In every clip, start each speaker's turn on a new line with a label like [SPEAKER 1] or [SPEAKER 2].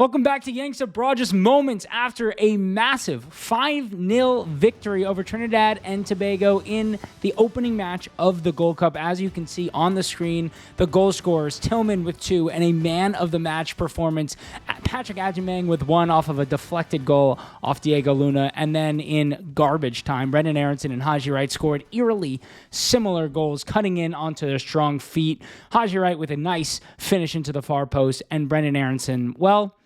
[SPEAKER 1] Welcome back to Yanks Abroad, just moments after a massive 5-0 victory over Trinidad and Tobago in the opening match of the Gold Cup. As you can see on the screen, the goal scorers, Tillman with 2 and a man-of-the-match performance. Patrick Agyemang with 1 off of a deflected goal off Diego Luna. And then in garbage time, Brendan Aronson and Haji Wright scored eerily similar goals, cutting in onto their strong feet. Haji Wright with a nice finish into the far post, and Brendan Aronson, well,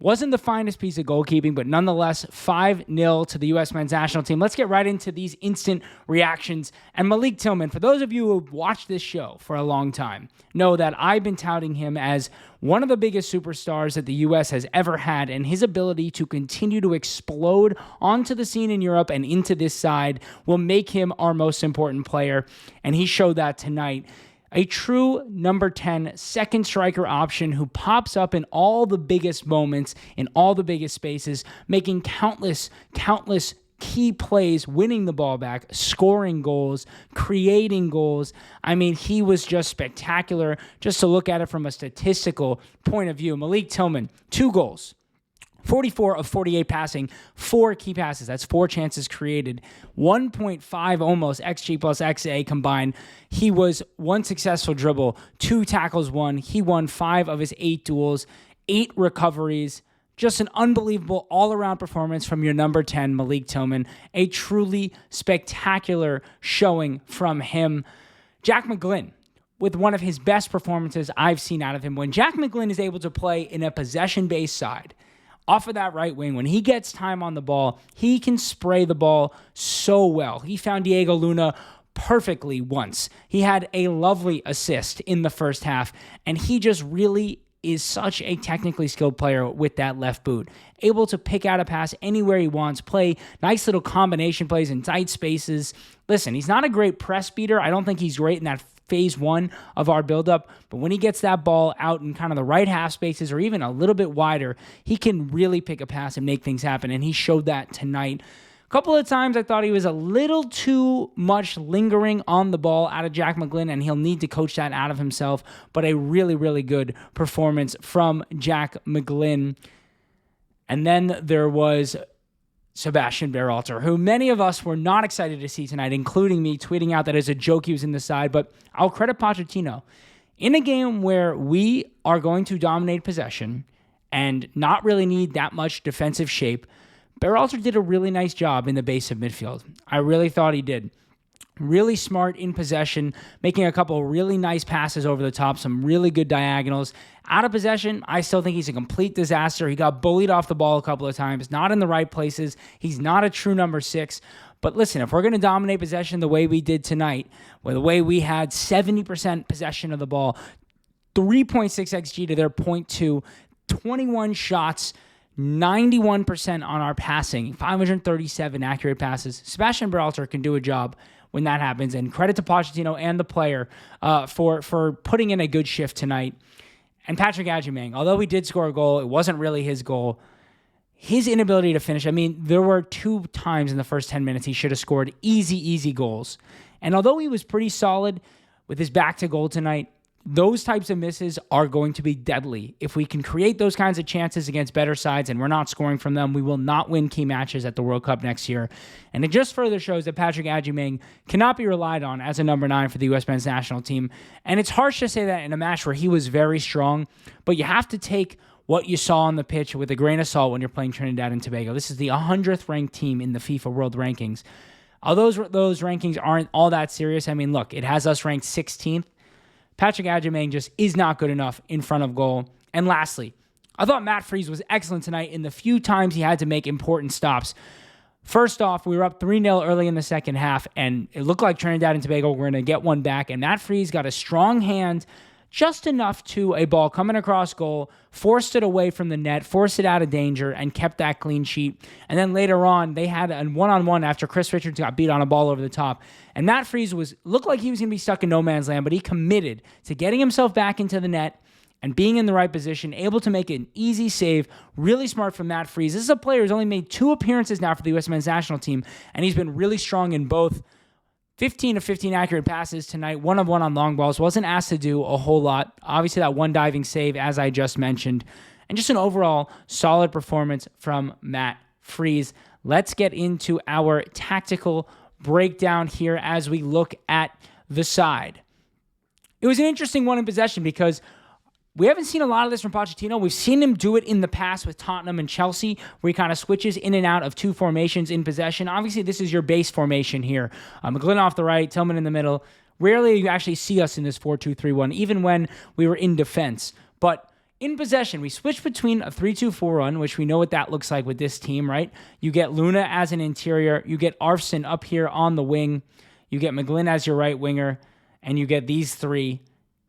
[SPEAKER 1] wasn't the finest piece of goalkeeping, but nonetheless, 5-0 to the U.S. men's national team. Let's get right into these instant reactions. And Malik Tillman, for those of you who have watched this show for a long time, know that I've been touting him as one of the biggest superstars that the U.S. has ever had, and his ability to continue to explode onto the scene in Europe and into this side will make him our most important player, and he showed that tonight. A true number 10 second striker option who pops up in all the biggest moments, in all the biggest spaces, making countless key plays, winning the ball back, scoring goals, creating goals. I mean, he was just spectacular. Just to look at it from a statistical point of view, Malik Tillman, 2 goals. 44 of 48 passing, 4 key passes. That's 4 chances created. 1.5 almost XG plus XA combined. He was 1 successful dribble, 2 tackles won. He won 5 of his 8 duels, 8 recoveries. Just an unbelievable all-around performance from your number 10, Malik Tillman. A truly spectacular showing from him. Jack McGlynn, with one of his best performances I've seen out of him. When Jack McGlynn is able to play in a possession-based side, off of that right wing, when he gets time on the ball, he can spray the ball so well. He found Diego Luna perfectly once. He had a lovely assist in the first half, and he just really is such a technically skilled player with that left boot. Able to pick out a pass anywhere he wants, play nice little combination plays in tight spaces. Listen, he's not a great press beater. I don't think he's great in that phase 1 of our buildup, but when he gets that ball out in kind of the right half spaces or even a little bit wider, he can really pick a pass and make things happen, and he showed that tonight. A couple of times I thought he was a little too much lingering on the ball out of Jack McGlynn, and he'll need to coach that out of himself, but a really, really good performance from Jack McGlynn. And then there was Sebastian Berhalter, who many of us were not excited to see tonight, including me, tweeting out that as a joke he was in the side, but I'll credit Pochettino. In a game where we are going to dominate possession and not really need that much defensive shape, Berhalter did a really nice job in the base of midfield. I really thought he did. Really smart in possession, making a couple really nice passes over the top, some really good diagonals. Out of possession, I still think he's a complete disaster. He got bullied off the ball a couple of times, not in the right places. He's not a true number 6. But listen, if we're going to dominate possession the way we did tonight, with the way we had 70% possession of the ball, 3.6 XG to their 0.2, 21 shots, 91% on our passing, 537 accurate passes. Sebastian Berhalter can do a job when that happens, and credit to Pochettino and the player for putting in a good shift tonight. And Patrick Agyemang, although he did score a goal, it wasn't really his goal. His inability to finish, I mean, there were 2 times in the first 10 minutes he should have scored easy goals. And although he was pretty solid with his back to goal tonight, those types of misses are going to be deadly. If we can create those kinds of chances against better sides and we're not scoring from them, we will not win key matches at the World Cup next year. And it just further shows that Patrick Agyemang cannot be relied on as a number 9 for the U.S. men's national team. And it's harsh to say that in a match where he was very strong, but you have to take what you saw on the pitch with a grain of salt when you're playing Trinidad and Tobago. This is the 100th ranked team in the FIFA World Rankings. Although those rankings aren't all that serious, I mean, look, it has us ranked 16th. Patrick Agyemang just is not good enough in front of goal. And lastly, I thought Matt Freese was excellent tonight in the few times he had to make important stops. First off, we were up 3-0 early in the second half, and it looked like Trinidad and Tobago were going to get one back, and Matt Freese got a strong hand, just enough to a ball coming across goal, forced it away from the net, forced it out of danger, and kept that clean sheet. And then later on, they had a one-on-one after Chris Richards got beat on a ball over the top. And Matt Freese looked like he was going to be stuck in no man's land, but he committed to getting himself back into the net and being in the right position, able to make an easy save. Really smart from Matt Freese. This is a player who's only made 2 appearances now for the U.S. men's national team, and he's been really strong in both. 15 of 15 accurate passes tonight, 1 of 1 on long balls. Wasn't asked to do a whole lot. Obviously, that one diving save, as I just mentioned. and just an overall solid performance from Matt Freese. Let's get into our tactical breakdown here as we look at the side. It was an interesting one in possession because we haven't seen a lot of this from Pochettino. We've seen him do it in the past with Tottenham and Chelsea, where he kind of switches in and out of two formations in possession. Obviously, this is your base formation here. McGlynn off the right, Tillman in the middle. Rarely you actually see us in this 4-2-3-1, even when we were in defense. But in possession, we switched between a 3-2-4-1, which we know what that looks like with this team, right? You get Luna as an interior. You get Arfson up here on the wing. You get McGlynn as your right winger. And you get these three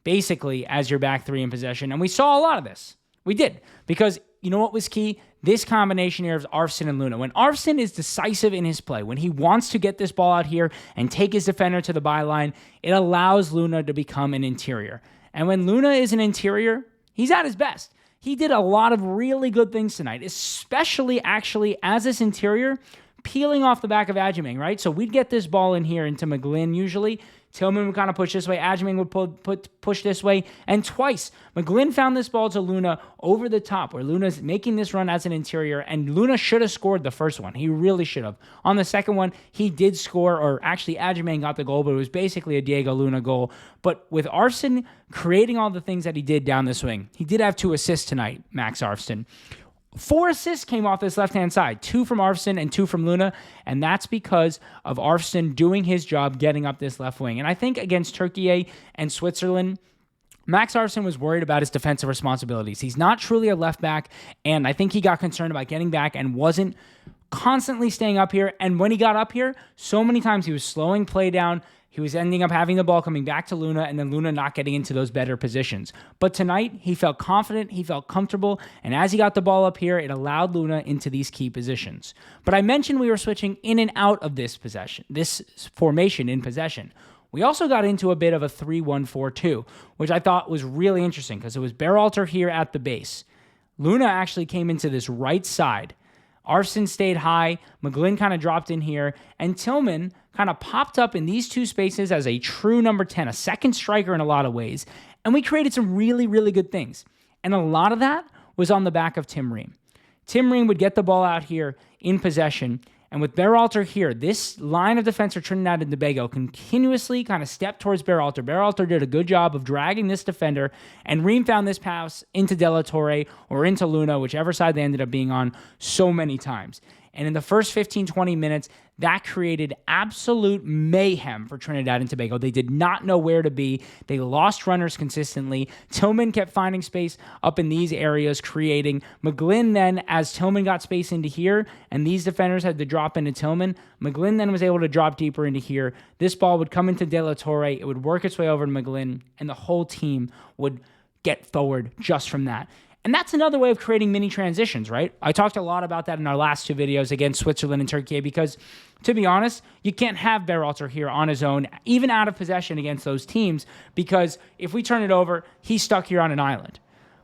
[SPEAKER 1] basically as your back three in possession. And we saw a lot of this. We did. Because you know what was key? This combination here of Arfson and Luna. When Arfson is decisive in his play, when he wants to get this ball out here and take his defender to the byline, it allows Luna to become an interior. And when Luna is an interior, he's at his best. He did a lot of really good things tonight, especially actually as this interior, peeling off the back of Adjuming, right? So we'd get this ball in here into McGlynn usually. Tillman would kind of push this way. Adjuming would push this way. And twice, McGlynn found this ball to Luna over the top, where Luna's making this run as an interior, and Luna should have scored the first one. He really should have. On the second one, he did score, or actually Adjuming got the goal, but it was basically a Diego Luna goal. But with Arfson creating all the things that he did down the swing, he did have 2 assists tonight, Max Arfson. 4 assists came off this left-hand side, 2 from Arfson and 2 from Luna, and that's because of Arfson doing his job getting up this left wing. And I think against Turkey and Switzerland, Max Arfson was worried about his defensive responsibilities. He's not truly a left back, and I think he got concerned about getting back and wasn't constantly staying up here. And when he got up here, so many times he was slowing play down. He was ending up having the ball coming back to Luna, and then Luna not getting into those better positions. But tonight, he felt confident, he felt comfortable, and as he got the ball up here, it allowed Luna into these key positions. But I mentioned we were switching in and out of this formation in possession. We also got into a bit of a 3-1-4-2, which I thought was really interesting because it was Berhalter here at the base. Luna actually came into this right side. Arfson stayed high, McGlynn kind of dropped in here, and Tillman kind of popped up in these two spaces as a true number 10, a second striker in a lot of ways, and we created some really, really good things. And a lot of that was on the back of Tim Ream. Tim Ream would get the ball out here in possession, and with Berhalter here, this line of defense for Trinidad and Tobago continuously kind of stepped towards Berhalter. Berhalter did a good job of dragging this defender, and Ream found this pass into Dele Torre or into Luna, whichever side they ended up being on, so many times. And in the first 15-20 minutes, that created absolute mayhem for Trinidad and Tobago. They did not know where to be. They lost runners consistently. Tillman kept finding space up in these areas, creating. McGlynn then, as Tillman got space into here, and these defenders had to drop into Tillman, McGlynn then was able to drop deeper into here. This ball would come into De La Torre. It would work its way over to McGlynn, and the whole team would get forward just from that. And that's another way of creating mini transitions, right? I talked a lot about that in our last 2 videos against Switzerland and Turkey because, to be honest, you can't have Berhalter here on his own, even out of possession against those teams, because if we turn it over, he's stuck here on an island.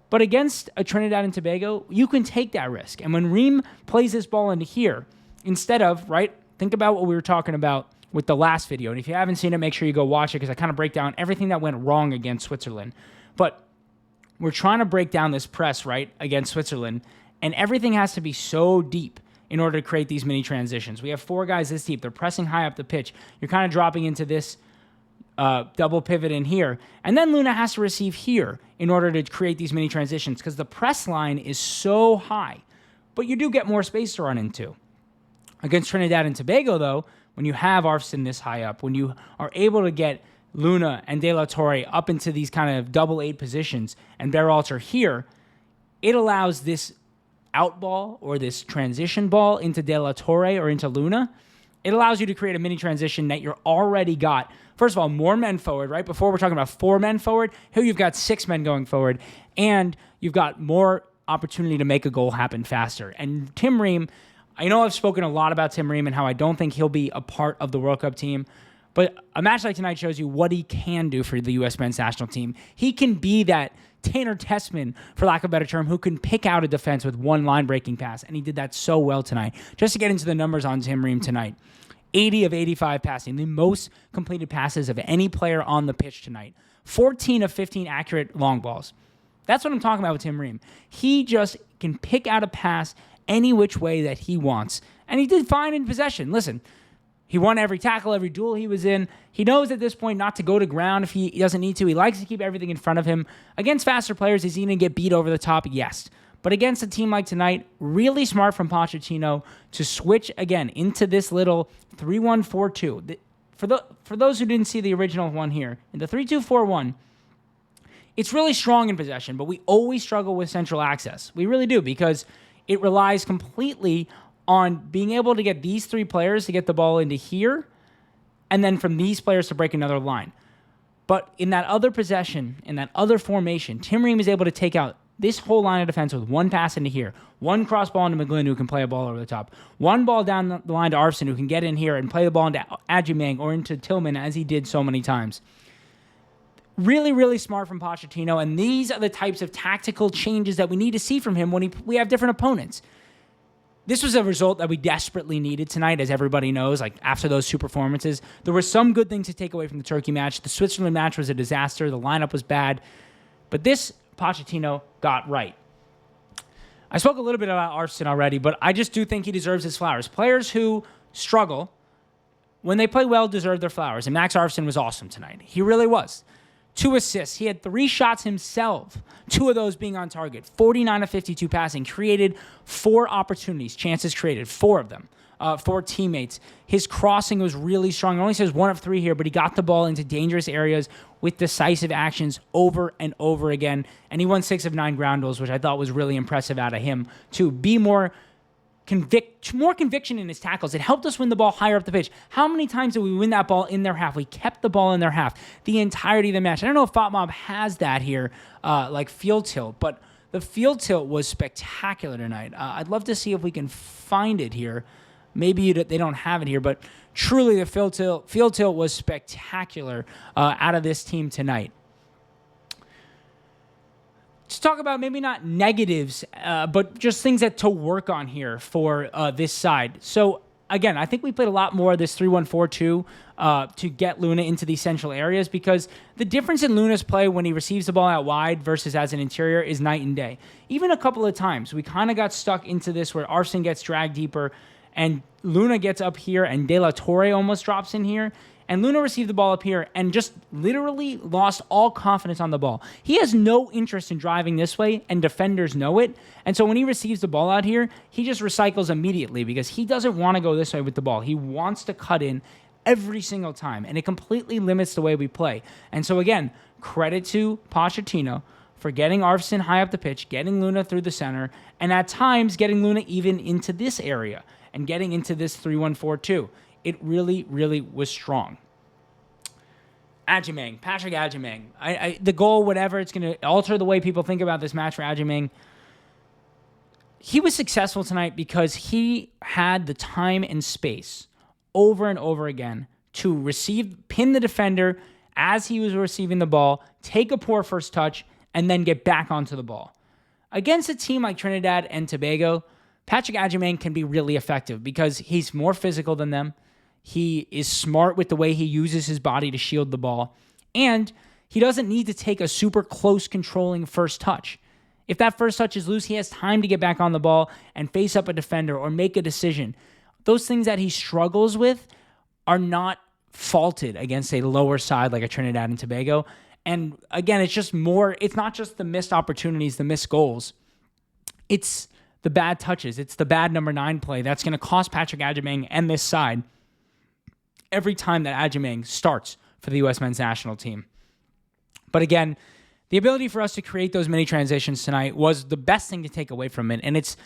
[SPEAKER 1] But against a Trinidad and Tobago, you can take that risk. And when Ream plays this ball into here, instead of, right, think about what we were talking about with the last video. And if you haven't seen it, make sure you go watch it because I kind of break down everything that went wrong against Switzerland. But we're trying to break down this press, right, against Switzerland, and everything has to be so deep in order to create these mini transitions. We have 4 guys this deep. They're pressing high up the pitch. You're kind of dropping into this double pivot in here. And then Luna has to receive here in order to create these mini transitions because the press line is so high. But you do get more space to run into. Against Trinidad and Tobago, though, when you have Arfson this high up, when you are able to get Luna and De La Torre up into these kind of double 8 positions and Berhalter here, it allows this out ball or this transition ball into De La Torre or into Luna. It allows you to create a mini transition that you're already got. First of all, more men forward, right? Before we're talking about 4 men forward. Here you've got 6 men going forward, and you've got more opportunity to make a goal happen faster. And Tim Ream, I know I've spoken a lot about Tim Ream and how I don't think he'll be a part of the World Cup team, but a match like tonight shows you what he can do for the U.S. men's national team. He can be that Tanner Tessman, for lack of a better term, who can pick out a defense with one line-breaking pass, and he did that so well tonight. Just to get into the numbers on Tim Ream tonight, 80 of 85 passing, the most completed passes of any player on the pitch tonight. 14 of 15 accurate long balls. That's what I'm talking about with Tim Ream. He just can pick out a pass any which way that he wants. And he did fine in possession. Listen, he won every tackle, every duel he was in. He knows at this point not to go to ground if he doesn't need to. He likes to keep everything in front of him. Against faster players, is he going to get beat over the top? Yes. But against a team like tonight, really smart from Pochettino to switch again into this little 3-1-4-2. For those who didn't see the original one here, in the 3-2-4-1, it's really strong in possession, but we always struggle with central access. We really do, because it relies completely on being able to get these three players to get the ball into here, and then from these players to break another line. But in that other possession, in that other formation, Tim Ream is able to take out this whole line of defense with one pass into here, one cross ball into McGlynn who can play a ball over the top, one ball down the line to Arfson who can get in here and play the ball into Adjumang or into Tillman, as he did so many times. Really, really smart from Pochettino, and these are the types of tactical changes that we need to see from him when we have different opponents. This was a result that we desperately needed tonight, as everybody knows. Like, after those two performances, there were some good things to take away from the Turkey match. The Switzerland match was a disaster. The lineup was bad. But this, Pochettino got right. I spoke a little bit about Arfson already, but I just do think he deserves his flowers. Players who struggle, when they play well, deserve their flowers. And Max Arfson was awesome tonight. He really was. 2 assists. He had 3 shots himself, 2 of those being on target. 49 of 52 passing. Created 4 opportunities, chances created, 4 of them. 4 teammates. His crossing was really strong. It only says 1 of 3 here, but he got the ball into dangerous areas with decisive actions over and over again. And he won 6 of 9 ground duels, which I thought was really impressive out of him to be more conviction in his tackles. It helped us win the ball higher up the pitch. How many times did we win that ball in their half? We kept the ball in their half the entirety of the match. I don't know if FotMob has that here, like field tilt, but the field tilt was spectacular tonight. I'd love to see if we can find it here. Maybe they don't have it here, but truly the field tilt was spectacular out of this team tonight. Let's talk about maybe not negatives, but just things to work on here for this side. So, again, I think we played a lot more of this 3-1-4-2 to get Luna into these central areas, because the difference in Luna's play when he receives the ball out wide versus as an interior is night and day. Even a couple of times, we kind of got stuck into this where Arfson gets dragged deeper and Luna gets up here and De La Torre almost drops in here. And Luna received the ball up here and just literally lost all confidence on the ball. He has no interest in driving this way, and defenders know it. And so when he receives the ball out here, he just recycles immediately because he doesn't want to go this way with the ball. He wants to cut in every single time, and it completely limits the way we play. And so again, credit to Pochettino for getting Arfson high up the pitch, getting Luna through the center, and at times getting Luna even into this area and getting into this 3-1-4-2. It really, really was strong. Adjumang, Patrick Adjumang. The goal, whatever, it's going to alter the way people think about this match for Adjumang. He was successful tonight because he had the time and space over and over again to pin the defender as he was receiving the ball, take a poor first touch, and then get back onto the ball. Against a team like Trinidad and Tobago, Patrick Adjumang can be really effective because he's more physical than them. He is smart with the way he uses his body to shield the ball. And he doesn't need to take a super close controlling first touch. If that first touch is loose, he has time to get back on the ball and face up a defender or make a decision. Those things that he struggles with are not faulted against a lower side like a Trinidad and Tobago. And again, it's not just the missed opportunities, the missed goals. It's the bad touches. It's the bad number 9 play that's going to cost Patrick Adjumang and this side every time that Adjumang starts for the U.S. men's national team. But again, the ability for us to create those mini transitions tonight was the best thing to take away from it. And it's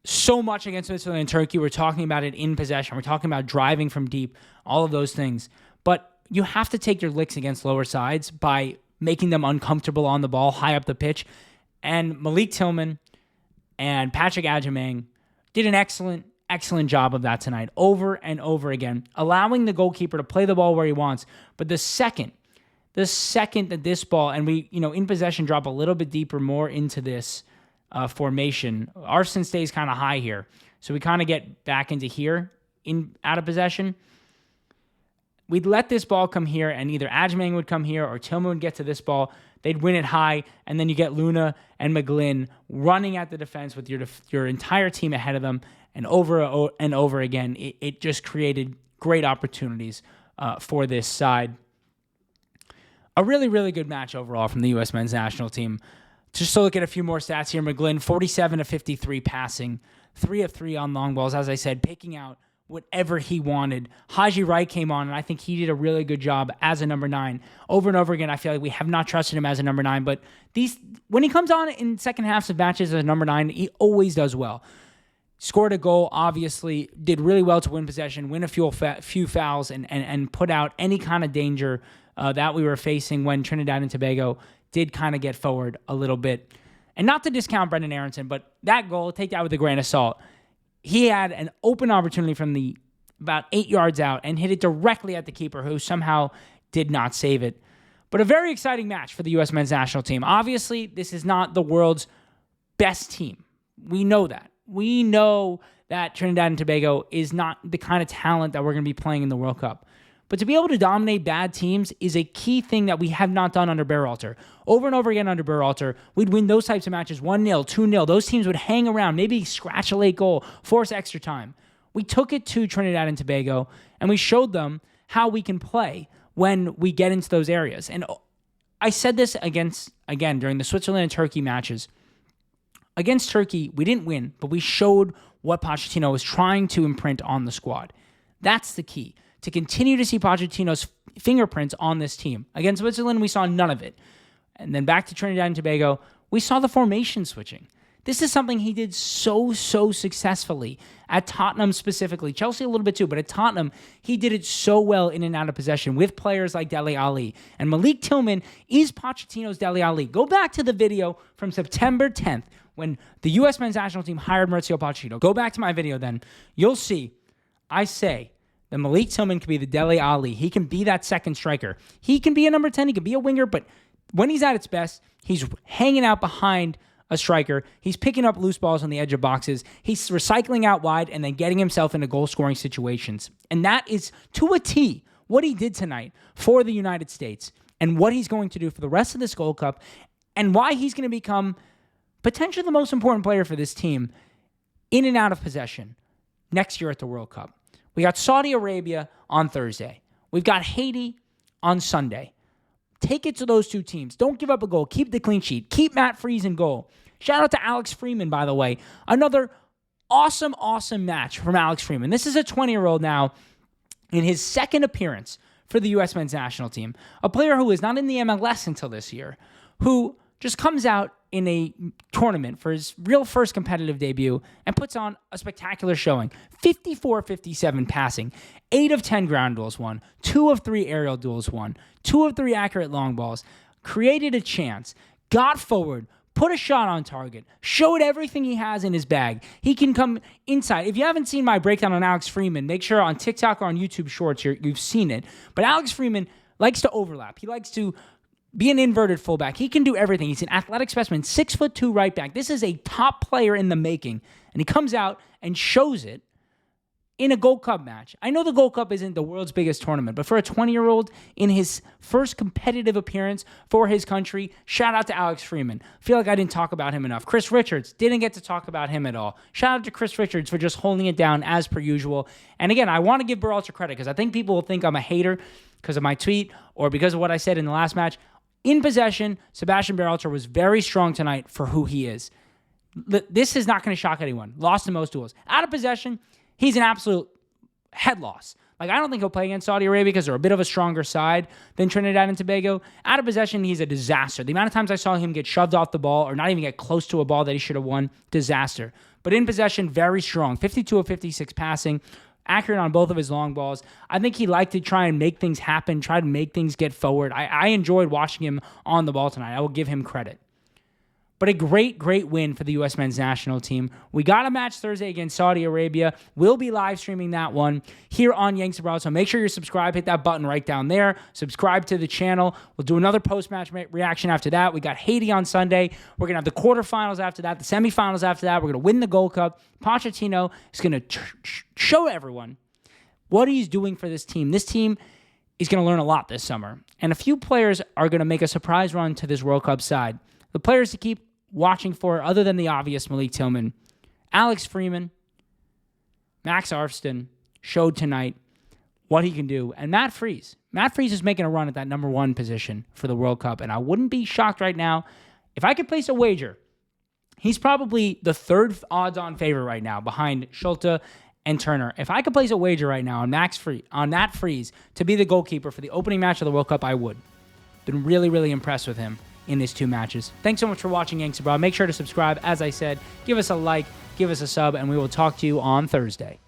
[SPEAKER 1] so much against Switzerland and Turkey. We're talking about it in possession. We're talking about driving from deep, all of those things. But you have to take your licks against lower sides by making them uncomfortable on the ball, high up the pitch. And Malik Tillman and Patrick Adjumang did an excellent job of that tonight, over and over again, allowing the goalkeeper to play the ball where he wants. But the second that this ball, and we, in possession, drop a little bit deeper, more into this formation, Arfson stays kind of high here. So we kind of get back into here, out of possession. We'd let this ball come here, and either Adjumang would come here or Tillman would get to this ball. they'd win it high, and then you get Luna and McGlynn running at the defense with your entire team ahead of them, and over and over again, it just created great opportunities for this side. A really, really good match overall from the U.S. men's national team. Just to look at a few more stats here, McGlynn, 47 of 53 passing, 3 of 3 on long balls, as I said, picking out whatever he wanted. Haji Wright came on, and I think he did a really good job as a number 9. Over and over again, I feel like we have not trusted him as a number 9, but when he comes on in second halves of matches as a number 9, he always does well. Scored a goal, obviously, did really well to win possession, win a few fouls, and put out any kind of danger that we were facing when Trinidad and Tobago did kind of get forward a little bit. And not to discount Brendan Aronson, but that goal, take that with a grain of salt. He had an open opportunity from about 8 yards out and hit it directly at the keeper, who somehow did not save it. But a very exciting match for the U.S. men's national team. Obviously, this is not the world's best team. We know that. We know that Trinidad and Tobago is not the kind of talent that we're going to be playing in the World Cup. But to be able to dominate bad teams is a key thing that we have not done under Berhalter. Over and over again under Berhalter, we'd win those types of matches 1-0, 2-0. Those teams would hang around, maybe scratch a late goal, force extra time. We took it to Trinidad and Tobago, and we showed them how we can play when we get into those areas. And I said this again during the Switzerland and Turkey matches. Against Turkey, we didn't win, but we showed what Pochettino was trying to imprint on the squad. That's the key. To continue to see Pochettino's fingerprints on this team. Against Switzerland, we saw none of it. And then back to Trinidad and Tobago, we saw the formation switching. This is something he did so successfully at Tottenham specifically. Chelsea a little bit too, but at Tottenham, he did it so well in and out of possession with players like Dele Alli. And Malik Tillman is Pochettino's Dele Alli. Go back to the video from September 10th when the U.S. men's national team hired Mauricio Pochettino. Go back to my video then. You'll see, I say, that Malik Tillman can be the Dele Alli. He can be that second striker. He can be a number 10. He can be a winger, but when he's at its best, he's hanging out behind a striker. He's picking up loose balls on the edge of boxes. He's recycling out wide and then getting himself into goal-scoring situations. And that is, to a T, what he did tonight for the United States and what he's going to do for the rest of this Gold Cup and why he's going to become potentially the most important player for this team in and out of possession next year at the World Cup. We got Saudi Arabia on Thursday. We've got Haiti on Sunday. Take it to those two teams. Don't give up a goal. Keep the clean sheet. Keep Matt Freese in goal. Shout out to Alex Freeman, by the way. Another awesome match from Alex Freeman. This is a 20-year-old now in his second appearance for the U.S. men's national team. A player who is not in the MLS until this year, who just comes out in a tournament for his real first competitive debut and puts on a spectacular showing. 54-57 passing, 8 of 10 ground duels won, 2 of 3 aerial duels won, 2 of 3 accurate long balls, created a chance, got forward, put a shot on target, showed everything he has in his bag. He can come inside. If you haven't seen my breakdown on Alex Freeman, make sure on TikTok or on YouTube Shorts you've seen it. But Alex Freeman likes to overlap. He likes to be an inverted fullback. He can do everything. He's an athletic specimen, 6'2" right back. This is a top player in the making. And he comes out and shows it in a Gold Cup match. I know the Gold Cup isn't the world's biggest tournament, but for a 20-year-old in his first competitive appearance for his country, shout out to Alex Freeman. I feel like I didn't talk about him enough. Chris Richards, didn't get to talk about him at all. Shout out to Chris Richards for just holding it down as per usual. And again, I want to give Berhalter credit because I think people will think I'm a hater because of my tweet or because of what I said in the last match. In possession, Sebastian Berhalter was very strong tonight for who he is. This is not going to shock anyone. Lost in most duels. Out of possession, he's an absolute head loss. Like, I don't think he'll play against Saudi Arabia because they're a bit of a stronger side than Trinidad and Tobago. Out of possession, he's a disaster. The amount of times I saw him get shoved off the ball or not even get close to a ball that he should have won, disaster. But in possession, very strong. 52 of 56 passing. Accurate on both of his long balls. I think he liked to try and make things happen, try to make things get forward. I enjoyed watching him on the ball tonight. I will give him credit. But a great win for the U.S. men's national team. We got a match Thursday against Saudi Arabia. We'll be live streaming that one here on Yanks Abroad. So make sure you're subscribed. Hit that button right down there. Subscribe to the channel. We'll do another post-match reaction after that. We got Haiti on Sunday. We're going to have the quarterfinals after that, the semifinals after that. We're going to win the Gold Cup. Pochettino is going to show everyone what he's doing for this team. This team is going to learn a lot this summer. And a few players are going to make a surprise run to this World Cup side. The players to keep watching for, other than the obvious Malik Tillman, Alex Freeman, Max Arfston showed tonight what he can do. And Matt Freese. Matt Freese is making a run at that number 1 position for the World Cup. And I wouldn't be shocked right now if I could place a wager. He's probably the 3rd odds-on favorite right now behind Schulte and Turner. If I could place a wager right now on Matt Freese to be the goalkeeper for the opening match of the World Cup, I would. Been really, really impressed with him in his 2 matches. Thanks so much for watching Yanks Abroad. Make sure to subscribe. As I said, give us a like, give us a sub, and we will talk to you on Thursday.